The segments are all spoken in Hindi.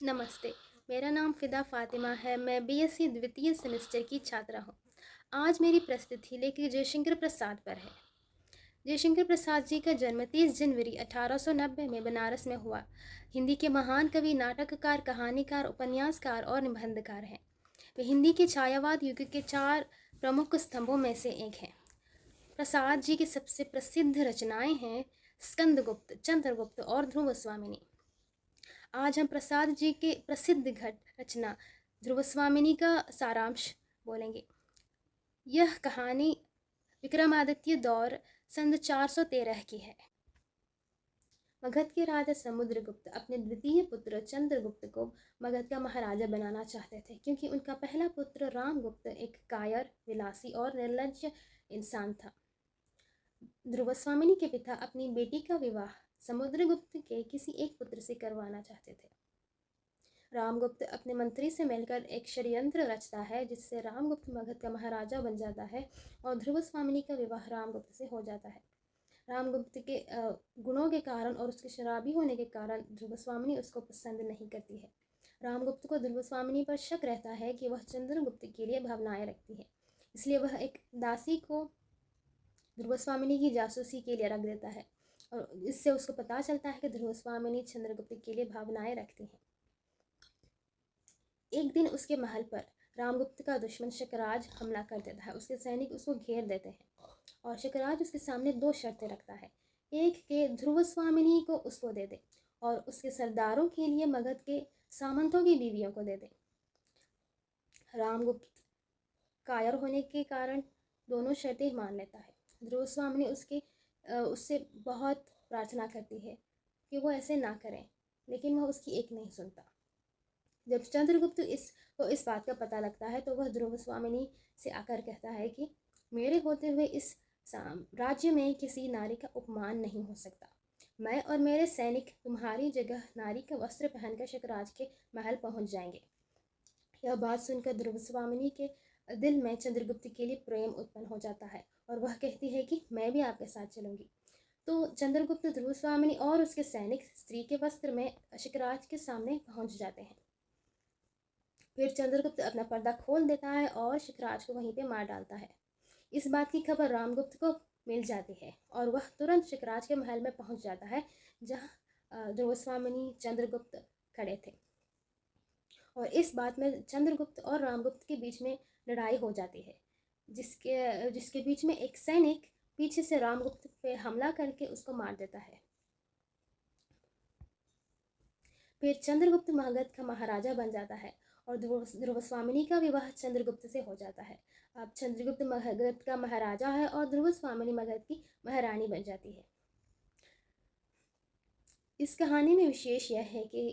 नमस्ते। मेरा नाम फ़िदा फ़ातिमा है। मैं बीएससी द्वितीय सेमेस्टर की छात्रा हूँ। आज मेरी प्रस्तुति लेखक जयशंकर प्रसाद पर है। जयशंकर प्रसाद जी का जन्म 30 जनवरी 1890 में बनारस में हुआ। हिंदी के महान कवि, नाटककार, कहानीकार, उपन्यासकार और निबंधकार हैं। वे हिंदी के छायावाद युग के 4 प्रमुख स्तंभों में से एक हैं। प्रसाद जी की सबसे प्रसिद्ध रचनाएं हैं स्कंदगुप्त, चंद्रगुप्त और ध्रुव स्वामिनी। आज हम प्रसाद जी के प्रसिद्ध घट रचना ध्रुव स्वामिनी का सारांश बोलेंगे। यह कहानी विक्रमादित्य दौर सन 413 की है। मगध के राजा समुद्रगुप्त अपने द्वितीय पुत्र चंद्रगुप्त को मगध का महाराजा बनाना चाहते थे, क्योंकि उनका पहला पुत्र रामगुप्त एक कायर, विलासी और निर्लज्ज इंसान था। ध्रुव स्वामिनी के पिता अपनी बेटी का विवाह समुद्रगुप्त के किसी एक पुत्र से करवाना चाहते थे। रामगुप्त अपने मंत्री से मिलकर एक षड्यंत्र रचता है, जिससे रामगुप्त मगध का महाराजा बन जाता है और ध्रुव स्वामिनी का विवाह रामगुप्त से हो जाता है। रामगुप्त के गुणों के कारण और उसके शराबी होने के कारण ध्रुव स्वामिनी उसको पसंद नहीं करती है। रामगुप्त को ध्रुव स्वामिनी पर शक रहता है कि वह चंद्रगुप्त के लिए भावनाएं रखती है, इसलिए वह एक दासी को ध्रुव स्वामिनी की जासूसी के लिए रख देता है और इससे उसको पता चलता है कि ध्रुव स्वामिनी चंद्रगुप्त के लिए भावनाएं रखती हैं। एक दिन उसके महल पर रामगुप्त का दुश्मन शकराज हमला कर देता है। उसके सैनिक उसको घेर देते हैं और शकराज उसके सामने 2 शर्तें रखता है। एक के ध्रुव स्वामिनी को उसको दे दे और उसके सरदारों के लिए मगध के सामंतों की बीवियों को दे दे। रामगुप्त कायर होने के कारण दोनों शर्तें मान लेता है। ध्रुव स्वामिनी उससे बहुत प्रार्थना करती है कि वो ऐसे ना करें, लेकिन वह उसकी एक नहीं सुनता। जब चंद्रगुप्त इस बात का पता लगता है तो वह ध्रुव स्वामिनी से आकर कहता है कि मेरे होते हुए इस राज्य में किसी नारी का उपमान नहीं हो सकता। मैं और मेरे सैनिक तुम्हारी जगह नारी का वस्त्र पहनकर शकराज के महल पहुंच जाएंगे। यह बात सुनकर ध्रुव स्वामिनी के दिल में चंद्रगुप्त के लिए प्रेम उत्पन्न हो जाता है और वह कहती है कि मैं भी आपके साथ चलूंगी। तो चंद्रगुप्त, ध्रुव स्वामिनी और उसके सैनिक स्त्री के वस्त्र में शकराज के सामने पहुंच जाते हैं। फिर चंद्रगुप्त अपना पर्दा खोल देता है और शकराज को वहीं पे मार डालता है। इस बात की खबर रामगुप्त को मिल जाती है और वह तुरंत शकराज के महल में पहुंच जाता है, जहां ध्रुव स्वामिनी, चंद्रगुप्त खड़े थे। और इस बात में चंद्रगुप्त और रामगुप्त के बीच में लड़ाई हो जाती है, जिसके बीच में एक सैनिक पीछे से रामगुप्त पे हमला करके उसको मार देता है। फिर चंद्रगुप्त मगध का महाराजा बन जाता है और ध्रुव स्वामिनी का विवाह चंद्रगुप्त से हो जाता है। अब चंद्रगुप्त मगध का महाराजा है और ध्रुव स्वामिनी मगध की महारानी बन जाती है। इस कहानी में विशेष यह है कि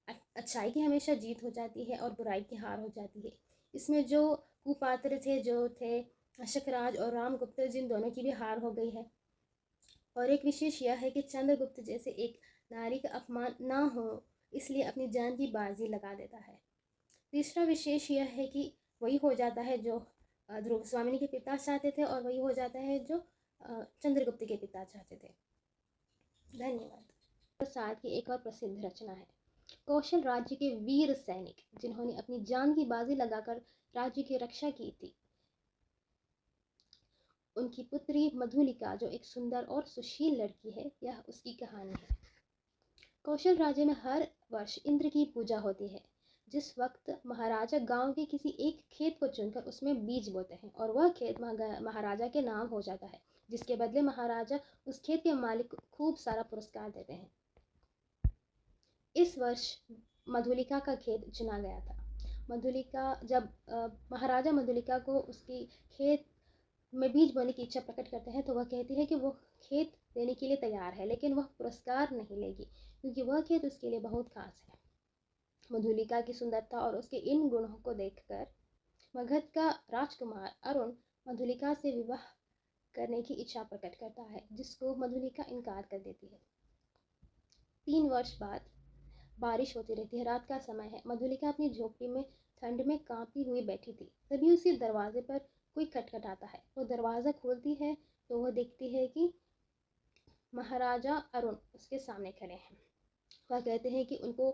अच्छाई की हमेशा जीत हो जाती है और बुराई की हार हो जाती है। इसमें जो कुपात्र थे, जो थे शकराज और रामगुप्त, जिन दोनों की भी हार हो गई है। और एक विशेष यह है कि चंद्रगुप्त जैसे एक नारी का अपमान ना हो, इसलिए अपनी जान की बाजी लगा देता है। तीसरा विशेष यह है कि वही हो जाता है जो ध्रुव स्वामिनी के पिता चाहते थे और वही हो जाता है जो चंद्रगुप्त के पिता चाहते थे। धन्यवाद। प्रसाद की एक और प्रसिद्ध रचना है कौशल राज्य के वीर सैनिक, जिन्होंने अपनी जान की बाजी लगाकर राज्य की रक्षा की थी। उनकी पुत्री मधुलिका, जो एक सुंदर और सुशील लड़की है, यह उसकी कहानी है। कौशल राज्य में हर वर्ष इंद्र की पूजा होती है, जिस वक्त महाराजा गांव के किसी एक खेत को चुनकर उसमें बीज बोते हैं और वह खेत महाराजा के नाम हो जाता है, जिसके बदले महाराजा उस खेत के मालिक को खूब सारा पुरस्कार देते हैं। इस वर्ष मधुलिका का खेत चुना गया था। जब महाराजा मधुलिका को उसकी खेत में बीज बोने की इच्छा प्रकट करते हैं तो वह कहती है कि वो खेत देने के लिए तैयार है, लेकिन वह पुरस्कार नहीं लेगी, क्योंकि वह खेत उसके लिए बहुत खास है। मधुलिका की सुंदरता और उसके इन गुणों को देखकर मगध का राजकुमार अरुण मधुलिका से विवाह करने की इच्छा प्रकट करता है, जिसको मधुलिका इनकार कर देती है। 3 वर्ष बाद बारिश होती रहती है। रात का समय है। मधुलिका अपनी झोपड़ी में ठंड में कांपती हुई बैठी थी। तभी उसी दरवाजे पर कोई खटखटाता है। वो दरवाज़ा खोलती है तो वह देखती है कि महाराजा अरुण उसके सामने खड़े हैं। वह कहते हैं कि उनको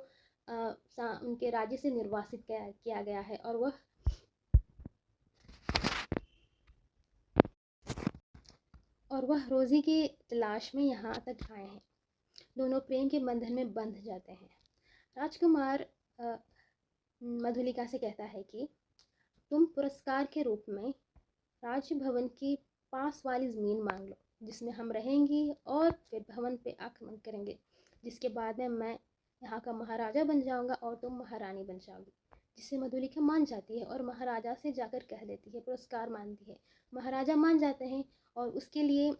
उनके राज्य से निर्वासित किया गया है और वह रोज़ी की तलाश में यहाँ तक आए हैं। दोनों प्रेम के बंधन में बंध जाते हैं। राजकुमार मधुलिका से कहता है कि तुम पुरस्कार के रूप में राजभवन की पास वाली ज़मीन मांग लो, जिसमें हम रहेंगी और फिर भवन पे आक्रमण करेंगे, जिसके बाद में मैं यहाँ का महाराजा बन जाऊँगा और तुम महारानी बन जाओगी। जिससे मधुलिका मान जाती है और महाराजा से जाकर कह देती है, पुरस्कार मांगती है। महाराजा मान जाते हैं और उसके लिए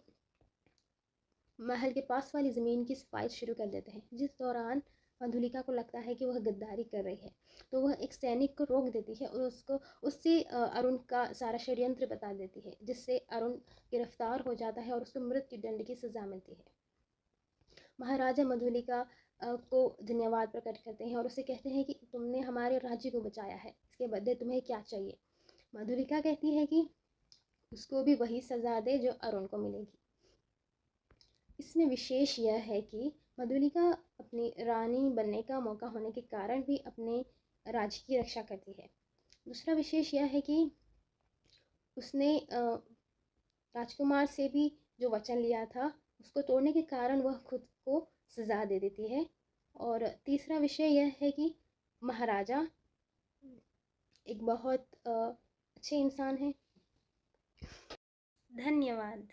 महल के पास वाली ज़मीन की सफाई शुरू कर देते हैं। जिस दौरान मधुलिका को लगता है कि वह गद्दारी कर रही है, तो वह एक सैनिक को रोक देती है और उससे अरुण का सारा षड्यंत्र बता देती है, जिससे अरुण गिरफ्तार हो जाता है और उसको मृत्यु दंड की सज़ा मिलती है। महाराजा मधुलिका को धन्यवाद प्रकट करते हैं और उसे कहते हैं कि तुमने हमारे राज्य को बचाया है, इसके बदले तुम्हें क्या चाहिए। मधुलिका कहती है कि उसको भी वही सज़ा दे जो अरुण को मिलेगी। इसमें विशेष यह है कि मधुलिका अपनी रानी बनने का मौका होने के कारण भी अपने राज्य की रक्षा करती है। दूसरा विशेष यह है कि उसने राजकुमार से भी जो वचन लिया था उसको तोड़ने के कारण वह खुद को सज़ा दे देती है। और तीसरा विषय यह है कि महाराजा एक बहुत अच्छे इंसान हैं। धन्यवाद।